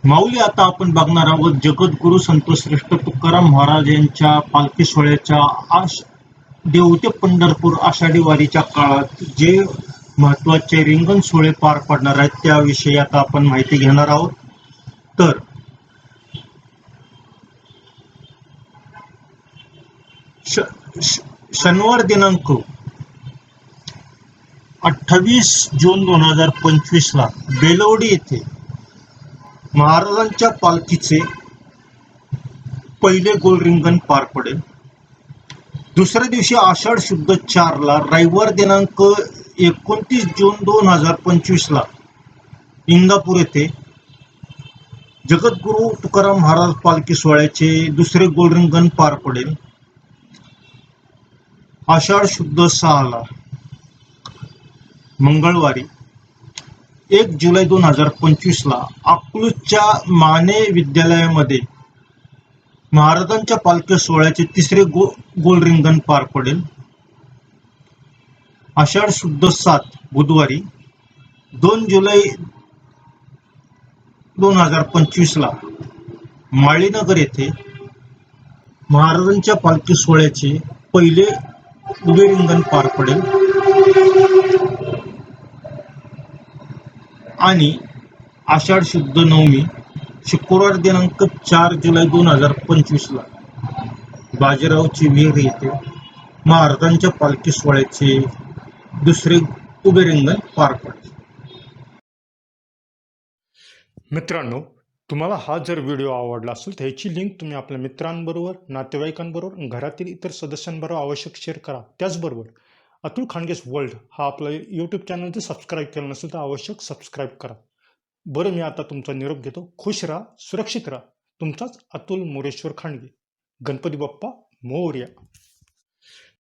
माऊली, आता आपण बघणार आहोत जगद्गुरू संतश्रेष्ठ तुकाराम महाराज यांच्या पालखी सोहळ्याच्या देव ते पंढरपूर आषाढी वारीच्या काळात जे महत्वाचे रिंगण सोहळे पार पडणार आहेत त्याविषयी आता आपण माहिती घेणार आहोत. तर शनिवार दिनांक 28 जून 2025 ला बेलवडी येथे महाराजांच्या पालखीचे पहिले गोल रिंगण पार पडेल. दुसऱ्या दिवशी आषाढ शुद्ध 4 ला रविवार दिनांक 29 जून 2025 ला इंदापूर येथे जगद्गुरू तुकाराम महाराज पालखी सोहळ्याचे दुसरे गोल रिंगण पार पडेल. आषाढ शुद्ध 6 ला मंगळवारी 1 जुलै 2025 ला अकलूजच्या माने विद्यालयामध्ये महाराजांच्या पालखी सोहळ्याचे तिसरे गोल रिंगण पार पडेल. आषाढ शुद्ध 7 बुधवारी 2 जुलै 2025 ला माळीनगर येथे महाराजांच्या पालखी सोहळ्याचे पहिले उभे रिंगण पार पडेल आणि आषाढ शुद्ध 9 शुक्रवार दिनांक 4 जुलै 2025 ला बाजीरावची विहीर येथे महाराजांच्या पालखी सोहळ्याचे दुसरे उभे रिंगण पार पडेल. मित्रांनो, तुम्हाला हा जर व्हिडिओ आवडला असेल तर ह्याची लिंक तुम्ही आपल्या मित्रांबरोबर, नातेवाईकांबरोबर, घरातील इतर सदस्यांबरोबर आवश्यक शेअर करा. त्याचबरोबर अतुल खांडगेस वर्ल्ड हा आपला यूट्यूब चॅनल जर सबस्क्राईब केलं नसेल तर आवश्यक सबस्क्राईब करा. बरं, मी आता तुमचा निरोप घेतो. खुश राहा, सुरक्षित राहा. तुमचाच अतुल मोरेश्वर खांडगे. गणपती बाप्पा मोरया.